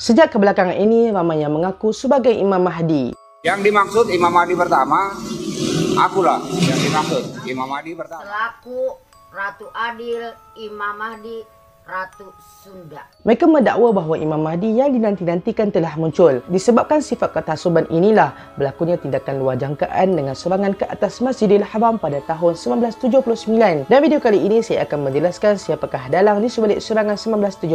Sejak kebelakangan ini, ramai yang mengaku sebagai Imam Mahdi. Yang dimaksud Imam Mahdi pertama, akulah yang dimaksud Imam Mahdi pertama. Selaku Ratu Adil, Imam Mahdi, Ratu Sunda. Mereka mendakwa bahawa Imam Mahdi yang dinanti-nantikan telah muncul. Disebabkan sifat ketasuban inilah berlakunya tindakan luar jangkaan dengan serangan ke atas Masjidil Haram pada tahun 1979. Dan video kali ini saya akan menjelaskan siapakah dalang di sebalik serangan 1979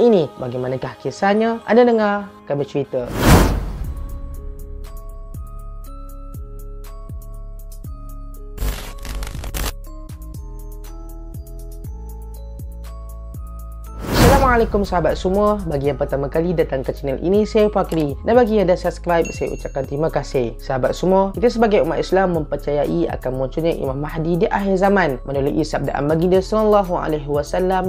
ini. Bagaimanakah kisahnya? Anda dengar kami cerita. Assalamualaikum sahabat semua. Bagi yang pertama kali datang ke channel ini, saya Fakri. Dan bagi yang dah subscribe, saya ucapkan terima kasih. Sahabat semua, kita sebagai umat Islam mempercayai akan munculnya Imam Mahdi di akhir zaman melalui sabdaan baginda SAW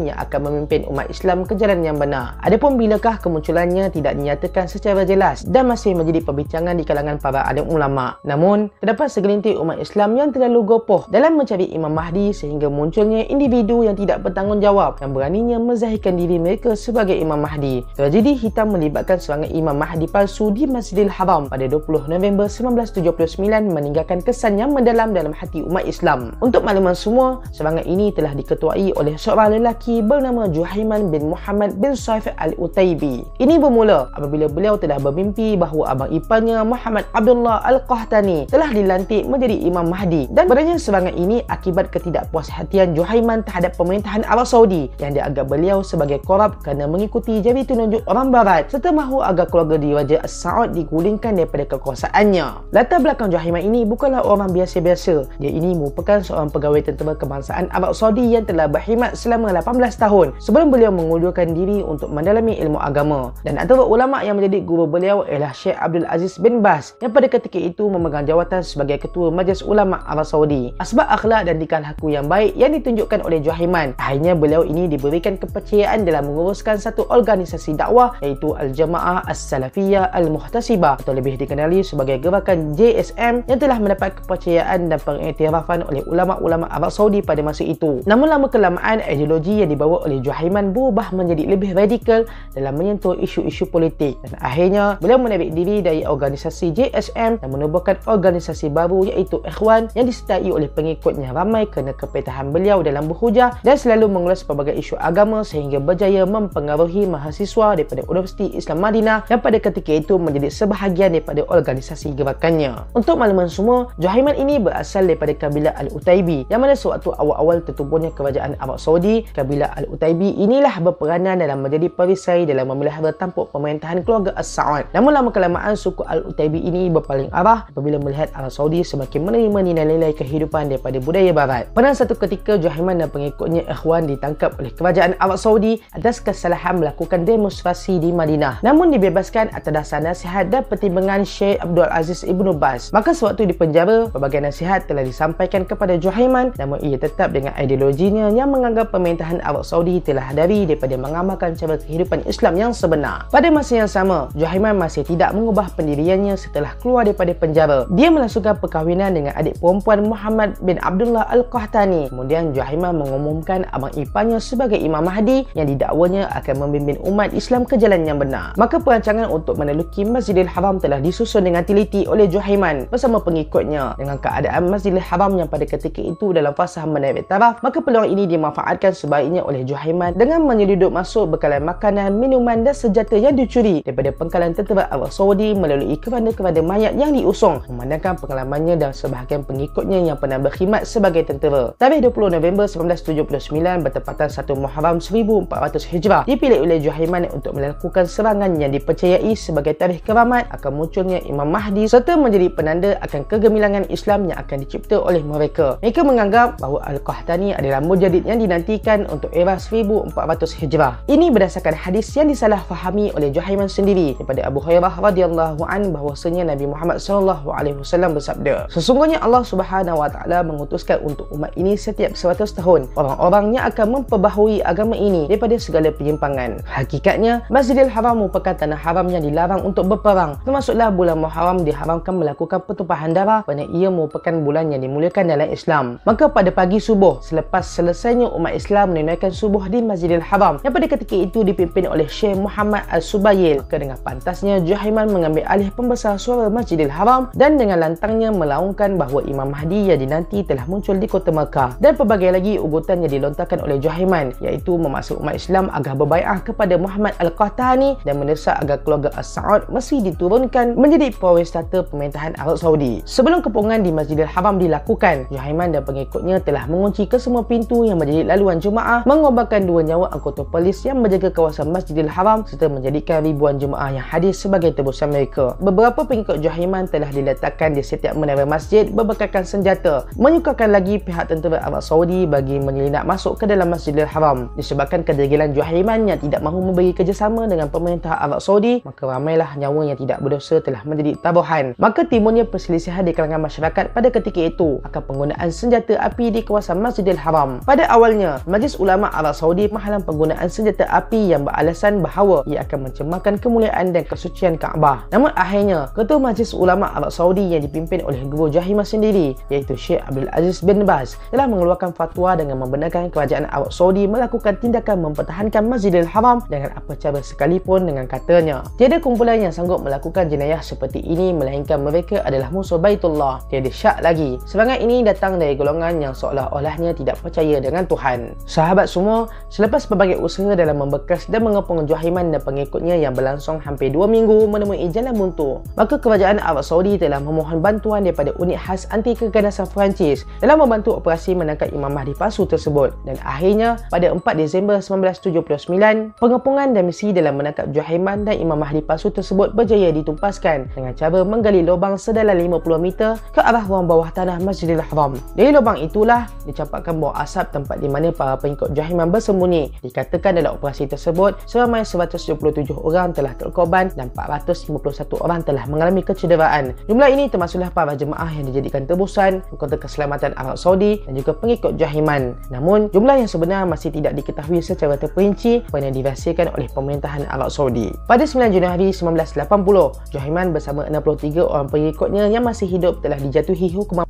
yang akan memimpin umat Islam ke jalan yang benar. Adapun bilakah kemunculannya tidak dinyatakan secara jelas dan masih menjadi perbincangan di kalangan para alim ulama. Namun, terdapat segelintir umat Islam yang terlalu gopoh dalam mencari Imam Mahdi sehingga munculnya individu yang tidak bertanggungjawab yang beraninya menzahirkan diri mereka sebagai Imam Mahdi. Tragedi hitam melibatkan serangan Imam Mahdi palsu di Masjidil Haram pada 20 November 1979 meninggalkan kesan yang mendalam dalam hati umat Islam. Untuk makluman semua, serangan ini telah diketuai oleh seorang lelaki bernama Juhaiman bin Muhammad bin Saif Al-Utaibi. Ini bermula apabila beliau telah bermimpi bahawa abang iparnya Muhammad Abdullah Al-Qahtani telah dilantik menjadi Imam Mahdi, dan beranya serangan ini akibat ketidakpuashatian Juhaiman terhadap pemerintahan Arab Saudi yang dianggap beliau sebagai korup kerana mengikuti jari tunjuk orang barat serta mahu agar keluarga di Raja As-Saud digulingkan daripada kekuasaannya. Latar belakang Juhaiman ini bukanlah orang biasa-biasa. Dia ini merupakan seorang pegawai tentera kebangsaan Arab Saudi yang telah berkhidmat selama 18 tahun sebelum beliau mengundurkan diri untuk mendalami ilmu agama. Dan antara ulama yang menjadi guru beliau ialah Syekh Abdul Aziz bin Baz yang pada ketika itu memegang jawatan sebagai ketua Majlis Ulama Arab Saudi. Asbab akhlak dan tingkah laku yang baik yang ditunjukkan oleh Juhaiman, akhirnya beliau ini diberikan kepercayaan dalam menguruskan satu organisasi dakwah iaitu Al-Jamaah As-Salafiyah Al-Muhtasibah atau lebih dikenali sebagai gerakan JSM yang telah mendapat kepercayaan dan pengiktirafan oleh ulama-ulama Arab Saudi pada masa itu. Namun lama kelamaan ideologi yang dibawa oleh Juhaiman berubah menjadi lebih radikal dalam menyentuh isu-isu politik, dan akhirnya beliau menarik diri dari organisasi JSM dan menubuhkan organisasi baru iaitu Ikhwan yang disertai oleh pengikutnya ramai kerana kepetahan beliau dalam berhujah dan selalu mengulas pelbagai isu agama sehingga berjaya mempengaruhi mahasiswa daripada Universiti Islam Madinah yang pada ketika itu menjadi sebahagian daripada organisasi gerakannya. Untuk makluman semua, Juhaiman ini berasal daripada kabilah Al-Utaibi yang mana sewaktu awal-awal tertubuhnya kerajaan Arab Saudi, kabilah Al-Utaibi inilah berperanan dalam menjadi perisai dalam memelihara tampuk pemerintahan keluarga As-Saud. Namun lama kelamaan suku Al-Utaibi ini berpaling arah apabila melihat Arab Saudi semakin menerima nilai-nilai kehidupan daripada budaya barat. Pada satu ketika, Juhaiman dan pengikutnya Ikhwan ditangkap oleh kerajaan Arab Saudi atas kesalahan melakukan demonstrasi di Madinah, namun dibebaskan atas dasar nasihat dan pertimbangan Syekh Abdul Aziz Ibn Baz. Maka sewaktu di penjara, pelbagai nasihat telah disampaikan kepada Juhaiman, namun ia tetap dengan ideologinya yang menganggap pemerintahan Arab Saudi telah dari daripada mengamalkan cara kehidupan Islam yang sebenar. Pada masa yang sama, Juhaiman masih tidak mengubah pendiriannya setelah keluar daripada penjara. Dia melangsungkan perkahwinan dengan adik perempuan Muhammad bin Abdullah Al-Qahtani. Kemudian Juhaiman mengumumkan abang iparnya sebagai Imam Mahdi yang didakwanya akan membimbing umat Islam ke jalan yang benar. Maka perancangan untuk meneluki Masjidil Haram telah disusun dengan teliti oleh Juhaiman bersama pengikutnya. Dengan keadaan Masjidil Haram yang pada ketika itu dalam fasa menarik taraf, maka peluang ini dimanfaatkan sebaiknya oleh Juhaiman dengan menyelundup masuk bekalan makanan, minuman dan senjata yang dicuri daripada pengkalan tentera Arab Saudi melalui keranda-keranda mayat yang diusung, memandangkan pengalamannya dan sebahagian pengikutnya yang pernah berkhidmat sebagai tentera. Tarikh 20 November 1979 bertepatan 1 Muharram 1400 Hijrah dipilih oleh Juhaiman untuk melakukan serangan yang dipercayai sebagai tarikh keramat akan munculnya Imam Mahdi serta menjadi penanda akan kegemilangan Islam yang akan dicipta oleh mereka. Mereka menganggap bahawa Al-Qahtani adalah mujadid yang dinantikan untuk era 1400 Hijrah. Ini berdasarkan hadis yang disalahfahami oleh Juhaiman sendiri daripada Abu Hurairah radhiyallahu an bahawasanya Nabi Muhammad SAW bersabda, sesungguhnya Allah Subhanahu wa taala mengutuskan untuk umat ini setiap 100 tahun orang-orang yang akan memperbaharui agama ini daripada segala segala penyimpangan. Hakikatnya, Masjidil Haram merupakan tanah haram yang dilarang untuk berperang. Termasuklah bulan Muharram diharamkan melakukan pertumpahan darah kerana ia merupakan bulan yang dimuliakan dalam Islam. Maka pada pagi subuh, selepas selesainya umat Islam menunaikan subuh di Masjidil Haram yang pada ketika itu dipimpin oleh Syekh Muhammad Al-Subayil, maka dengan pantasnya Juhaiman mengambil alih pembesar suara Masjidil Haram dan dengan lantangnya melaungkan bahawa Imam Mahdi yang dinanti telah muncul di kota Mekah. Dan pelbagai lagi ugutan yang dilontarkan oleh Juhaiman, iaitu memaksa umat Islam agar berbai'ah kepada Muhammad Al-Qahtani dan mendesak agar keluarga As-Sa'ud mesti diturunkan menjadi pegawai starter pemerintahan Arab Saudi. Sebelum kepungan di Masjidil Haram dilakukan, Juhaiman dan pengikutnya telah mengunci kesemua pintu yang menjadi laluan jemaah, mengorbankan 2 nyawa anggota polis yang menjaga kawasan Masjidil Haram serta menjadikan ribuan jemaah yang hadir sebagai tebusan mereka. Beberapa pengikut Juhaiman telah diletakkan di setiap menara masjid berbekalkan senjata, menyukarkan lagi pihak tentera Arab Saudi bagi menyelinap masuk ke dalam Masjidil Haram. Disebabkan kedegilan Juhaiman yang tidak mahu memberi kerjasama dengan pemerintah Arab Saudi, maka ramailah nyawa yang tidak berdosa telah menjadi tabuhan. Maka timbulnya perselisihan di kalangan masyarakat pada ketika itu akan penggunaan senjata api di kawasan Masjidil Haram. Pada awalnya, Majlis Ulama Arab Saudi menghalang penggunaan senjata api yang beralasan bahawa ia akan mencemarkan kemuliaan dan kesucian Kaabah. Namun akhirnya, Ketua Majlis Ulama Arab Saudi yang dipimpin oleh Guru Juhaiman sendiri, iaitu Syekh Abdul Aziz bin Baz, telah mengeluarkan fatwa dengan membenarkan kerajaan Arab Saudi melakukan tindakan mempertahankan Masjidil Haram dengan apa cara sekalipun, dengan katanya, tiada kumpulan yang sanggup melakukan jenayah seperti ini melainkan mereka adalah musuh Baitullah. Tiada syak lagi, serangan ini datang dari golongan yang seolah-olahnya tidak percaya dengan Tuhan. Sahabat semua, selepas berbagai usaha dalam membekas dan mengepung Juhaiman dan pengikutnya yang berlangsung hampir 2 minggu menemui jalan buntu, maka kerajaan Arab Saudi telah memohon bantuan daripada unit khas anti keganasan Perancis dalam membantu operasi menangkap Imam Mahdi palsu tersebut. Dan akhirnya, pada 4 Disember 1979, pengepungan dan misi dalam menangkap Juhaiman dan Imam Mahdi palsu tersebut berjaya ditumpaskan dengan cara menggali lubang sedalam 50 meter ke arah ruang bawah tanah Masjidil Haram. Dari lubang itulah dicampakkan bau asap tempat di mana para pengikut Juhaiman bersembunyi. Dikatakan dalam operasi tersebut, seramai 177 orang telah terkorban dan 451 orang telah mengalami kecederaan. Jumlah ini termasuklah para jemaah yang dijadikan tebusan, Kota Keselamatan Arab Saudi dan juga pengikut Juhaiman. Namun, jumlah yang sebenar masih tidak diketahui secara terperinci kerana dirahsiakan oleh pemerintahan Arab Saudi. Pada 9 Januari 1980, Juhaiman bersama 63 orang pengikutnya yang masih hidup telah dijatuhi hukuman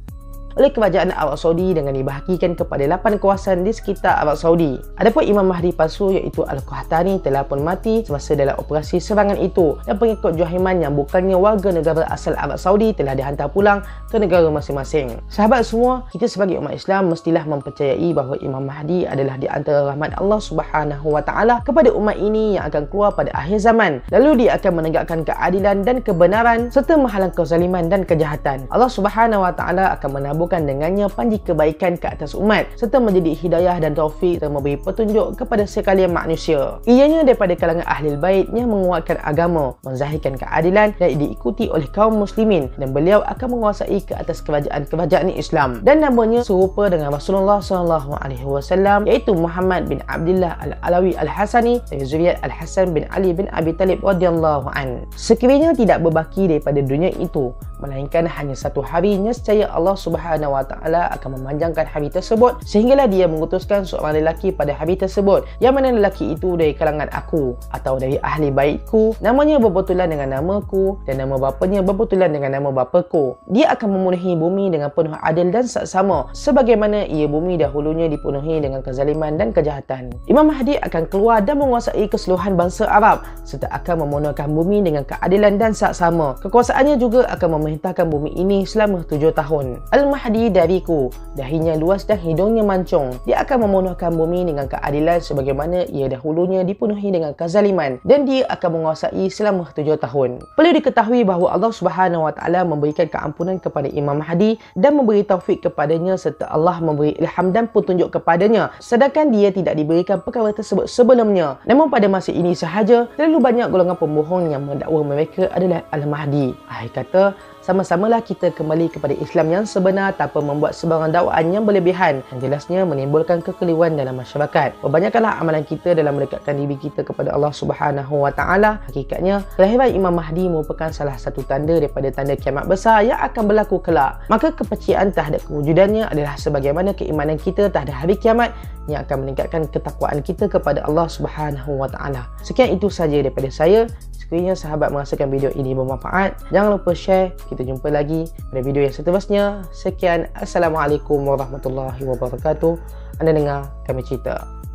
oleh kerajaan Arab Saudi dengan dibahagikan kepada 8 kawasan di sekitar Arab Saudi. Adapun Imam Mahdi palsu iaitu Al-Qahtani telah pun mati semasa dalam operasi serangan itu, dan pengikut Juhaiman yang bukannya warga negara asal Arab Saudi telah dihantar pulang ke negara masing-masing. Sahabat semua, kita sebagai umat Islam mestilah mempercayai bahawa Imam Mahdi adalah di antara rahmat Allah Subhanahu wa taala kepada umat ini yang akan keluar pada akhir zaman. Lalu dia akan menegakkan keadilan dan kebenaran serta menghalang kezaliman dan kejahatan. Allah Subhanahu wa taala akan menabur dengannya panji kebaikan ke atas umat serta menjadi hidayah dan taufik dan memberi petunjuk kepada sekalian manusia. Ianya daripada kalangan ahli bait yang menguatkan agama, menzahirkan keadilan dan diikuti oleh kaum muslimin, dan beliau akan menguasai ke atas kerajaan-kerajaan Islam. Dan namanya serupa dengan Rasulullah SAW, iaitu Muhammad bin Abdullah Al-Alawi Al-Hasani dari zuriat Al-Hasan bin Ali bin Abi Talib radhiyallahu an. Sekiranya tidak berbaki daripada dunia itu, melainkan hanya satu hari, nescaya Allah Subhanahu wa taala akan memanjangkan hari tersebut sehinggalah dia mengutuskan seorang lelaki pada hari tersebut, yang mana lelaki itu dari kalangan aku atau dari ahli baitku, namanya berbetulan dengan namaku dan nama bapanya berbetulan dengan nama bapaku. Dia akan memenuhi bumi dengan penuh adil dan saksama sebagaimana ia bumi dahulunya dipenuhi dengan kezaliman dan kejahatan. Imam Mahdi akan keluar dan menguasai keseluruhan bangsa Arab serta akan memenuhkan bumi dengan keadilan dan saksama. Kekuasaannya juga akan memerintahkan bumi ini selama 7 tahun. Al-Mahdi dariku, dahinya luas dan hidungnya mancung. Dia akan memenuhkan bumi dengan keadilan sebagaimana ia dahulunya dipenuhi dengan kezaliman, dan dia akan menguasai selama 7 tahun. Perlu diketahui bahawa Allah Subhanahu wa taala memberikan keampunan kepada Imam Mahdi dan memberi taufik kepadanya serta Allah memberi ilham dan petunjuk kepadanya, sedangkan dia tidak diberikan perkara tersebut sebelumnya. Namun pada masa ini sahaja, terlalu banyak golongan pembohong yang mendakwa mereka adalah Al-Mahdi. Akhir kata, sama-samalah kita kembali kepada Islam yang sebenar tanpa membuat sebarang dakwaan yang berlebihan yang jelasnya menimbulkan kekeliruan dalam masyarakat. Perbanyakkanlah amalan kita dalam mendekatkan diri kita kepada Allah Subhanahu wa taala. Hakikatnya kelahiran Imam Mahdi merupakan salah satu tanda daripada tanda kiamat besar yang akan berlaku kelak. Maka kepercayaan terhadap kewujudannya adalah sebagaimana keimanan kita terhadap hari kiamat yang akan meningkatkan ketakwaan kita kepada Allah Subhanahu wa taala. Sekian itu saja daripada saya. Sekiranya sahabat merasakan video ini bermanfaat, jangan lupa share. Kita jumpa lagi pada video yang seterusnya. Sekian, Assalamualaikum warahmatullahi wabarakatuh. Anda dengar Kami Cerita.